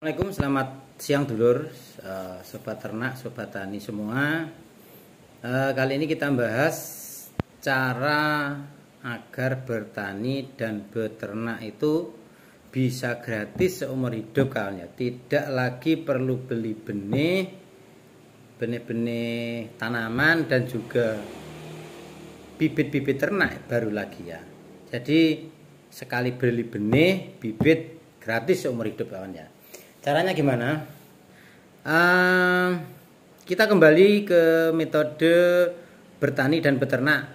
Assalamualaikum, selamat siang dulur, sobat ternak, sobat tani semua. Kali ini kita bahas cara agar bertani dan beternak itu bisa gratis seumur hidup kawannya. Tidak lagi perlu beli benih-benih tanaman dan juga bibit-bibit ternak baru lagi ya. Jadi sekali beli benih, bibit gratis seumur hidup kawannya. Caranya gimana? Kita kembali ke metode bertani dan beternak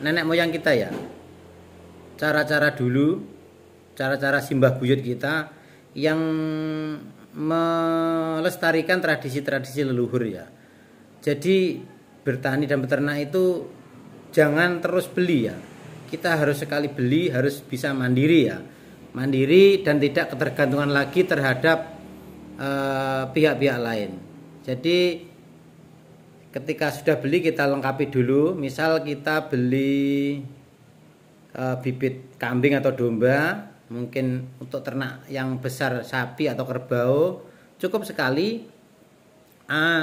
nenek moyang kita ya. Cara-cara dulu, cara-cara simbah buyut kita yang melestarikan tradisi-tradisi leluhur ya. Jadi bertani dan beternak itu jangan terus beli ya. Kita harus sekali beli harus bisa mandiri ya. Mandiri dan tidak ketergantungan lagi terhadap pihak-pihak lain. Jadi ketika sudah beli kita lengkapi dulu. Misal kita beli bibit kambing atau domba, mungkin untuk ternak yang besar sapi atau kerbau cukup sekali.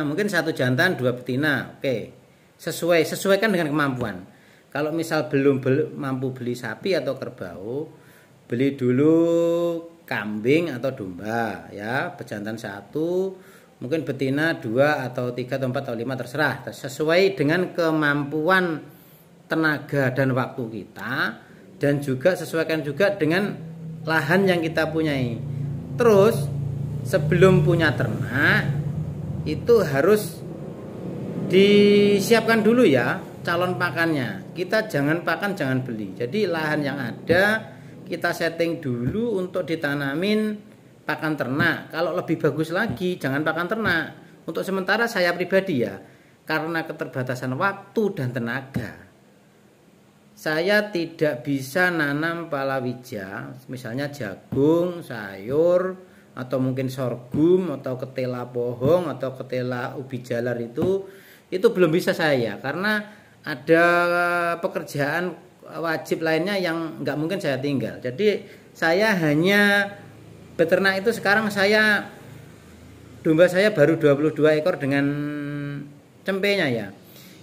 Mungkin satu jantan dua betina. Oke, sesuaikan dengan kemampuan. Kalau misal belum mampu beli sapi atau kerbau, beli dulu kambing atau domba ya, pejantan satu, mungkin betina 2 atau 3 atau 4 atau 5 terserah, sesuai dengan kemampuan tenaga dan waktu kita, dan juga sesuaikan juga dengan lahan yang kita punyai. Terus sebelum punya ternak itu harus disiapkan dulu ya calon pakannya. Kita jangan pakan, jangan beli. Jadi lahan yang ada kita setting dulu untuk ditanamin pakan ternak. Kalau lebih bagus lagi jangan pakan ternak. Untuk sementara saya pribadi ya, karena keterbatasan waktu dan tenaga, saya tidak bisa nanam palawija, misalnya jagung, sayur, atau mungkin sorghum, atau ketela pohong, atau ketela ubi jalar itu belum bisa saya, karena ada pekerjaan wajib lainnya yang nggak mungkin saya tinggal. Jadi saya hanya beternak itu sekarang domba saya baru 22 ekor dengan cempenya ya.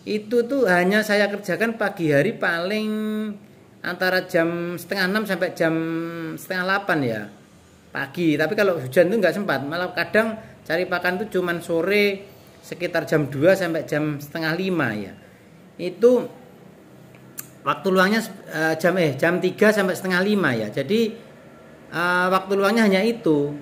Itu tuh hanya saya kerjakan pagi hari paling antara jam setengah 6 sampai jam setengah 8 ya pagi. Tapi kalau hujan itu nggak sempat, malah kadang cari pakan tuh cuman sore sekitar jam 2 sampai jam setengah 5 ya. Itu waktu luangnya jam 3 sampai setengah 5 ya. Jadi waktu luangnya hanya itu.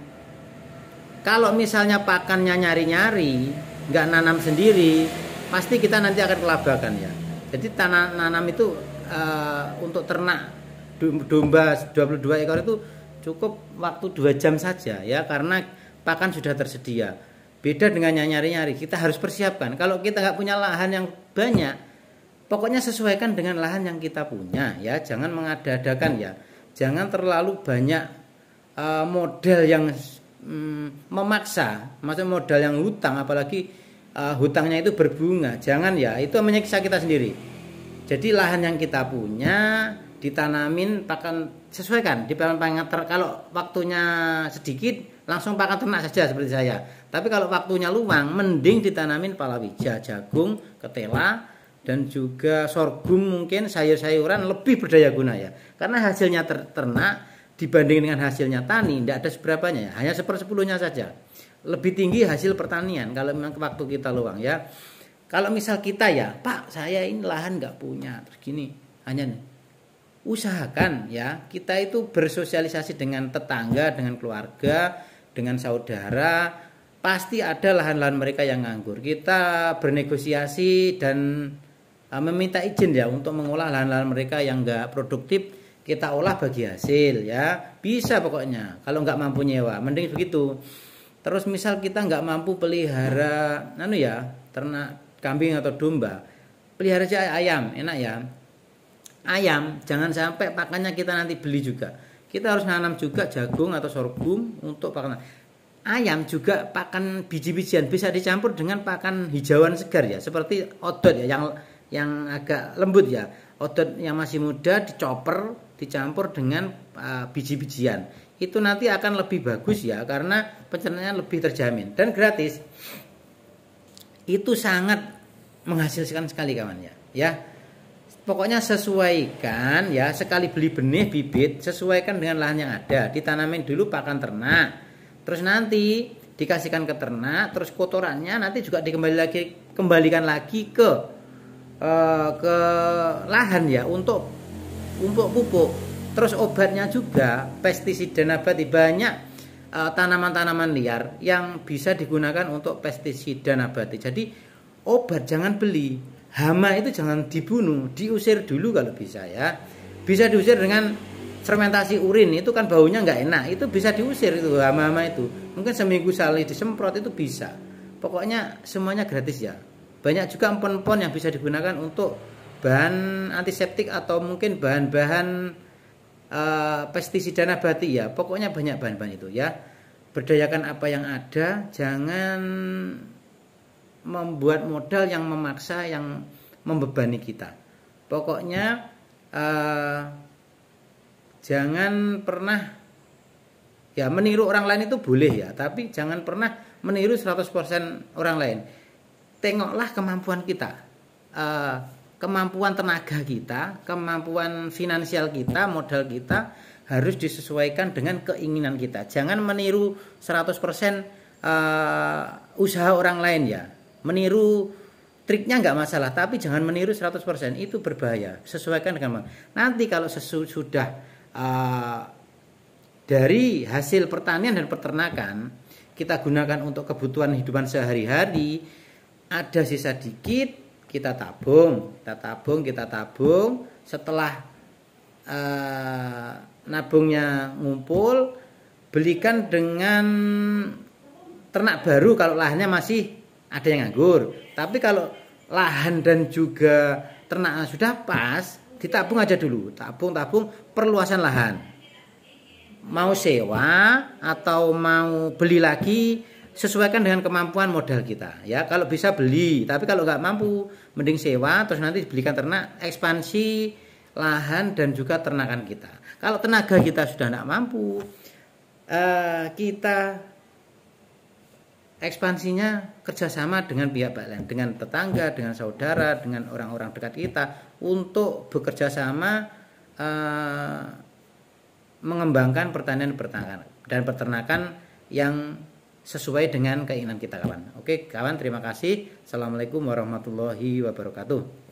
Kalau misalnya pakannya nyari-nyari, nggak nanam sendiri, pasti kita nanti akan kelabakan ya. Jadi nanam itu untuk ternak domba 22 ekor itu cukup waktu 2 jam saja ya, karena pakan sudah tersedia. Beda dengan nyari-nyari, kita harus persiapkan. Kalau kita nggak punya lahan yang banyak, pokoknya sesuaikan dengan lahan yang kita punya ya, jangan mengada-adakan ya. Jangan terlalu banyak modal yang memaksa, maksudnya modal yang hutang, apalagi hutangnya itu berbunga. Jangan ya, itu menyiksa kita sendiri. Jadi lahan yang kita punya ditanamin pakan, sesuaikan di pakan kalau waktunya sedikit langsung pakan ternak saja seperti saya. Tapi kalau waktunya luang, mending ditanamin palawija, jagung, ketela, dan juga sorghum, mungkin sayur-sayuran lebih berdaya guna ya. Karena hasilnya ternak dibanding dengan hasilnya tani tidak ada seberapanya ya, hanya 1/10-nya saja. Lebih tinggi hasil pertanian kalau memang waktu kita luang ya. Kalau misal kita ya, Pak saya ini lahan nggak punya, terus gini, hanya nih, usahakan ya kita itu bersosialisasi dengan tetangga, dengan keluarga, dengan saudara. Pasti ada lahan-lahan mereka yang nganggur. Kita bernegosiasi dan meminta izin ya untuk mengolah lahan-lahan mereka yang enggak produktif, kita olah bagi hasil ya. Bisa pokoknya. Kalau enggak mampu nyewa, mending begitu. Terus misal kita enggak mampu pelihara ternak kambing atau domba, pelihara aja ayam, enak ya. Ayam jangan sampai pakannya kita nanti beli juga. Kita harus nanam juga jagung atau sorghum untuk pakan. Ayam juga pakan biji-bijian bisa dicampur dengan pakan hijauan segar ya, seperti odot ya, yang agak lembut ya. Odot yang masih muda dicampur dengan biji-bijian. itu nanti akan lebih bagus ya, karena pencernaan lebih terjamin dan gratis. Itu sangat menghasilkan sekali kawan ya. Pokoknya sesuaikan ya, sekali beli benih bibit sesuaikan dengan lahan yang ada, ditanamin dulu pakan ternak. Terus nanti dikasihkan ke ternak, terus kotorannya nanti juga kembalikan lagi ke lahan ya untuk pupuk. Terus obatnya juga pestisida nabati, banyak tanaman-tanaman liar yang bisa digunakan untuk pestisida nabati. Jadi obat jangan beli, hama itu jangan dibunuh, diusir dulu kalau bisa ya. Bisa diusir dengan fermentasi urin, itu kan baunya nggak enak, itu bisa diusir itu hama-hama itu. Mungkin seminggu sekali disemprot itu bisa. Pokoknya semuanya gratis ya. Banyak juga empon-empon yang bisa digunakan untuk bahan antiseptik atau mungkin bahan-bahan pestisida nabati ya. Pokoknya banyak bahan-bahan itu ya. Berdayakan apa yang ada, jangan membuat modal yang memaksa, yang membebani kita. Pokoknya jangan pernah ya meniru orang lain, itu boleh ya, tapi jangan pernah meniru 100% orang lain. Tengoklah kemampuan kita, kemampuan tenaga kita, kemampuan finansial kita, modal kita harus disesuaikan dengan keinginan kita. Jangan meniru 100% usaha orang lain ya. Meniru triknya nggak masalah, tapi jangan meniru 100%, itu berbahaya. Sesuaikan dengan nanti kalau sudah dari hasil pertanian dan peternakan kita gunakan untuk kebutuhan hidupan sehari-hari, ada sisa dikit kita tabung. Setelah nabungnya ngumpul, belikan dengan ternak baru kalau lahannya masih ada yang nganggur. Tapi kalau lahan dan juga ternaknya sudah pas, ditabung aja dulu. Tabung perluasan lahan. Mau sewa atau mau beli lagi, sesuaikan dengan kemampuan modal kita ya. Kalau bisa beli, tapi kalau nggak mampu mending sewa, terus nanti dibelikan ternak, ekspansi lahan dan juga ternakan kita. Kalau tenaga kita sudah nggak mampu, kita ekspansinya kerjasama dengan pihak lain, dengan tetangga, dengan saudara, dengan orang-orang dekat kita untuk bekerja sama mengembangkan pertanian dan peternakan yang sesuai dengan keinginan kita kawan. Oke kawan, terima kasih. Assalamualaikum warahmatullahi wabarakatuh.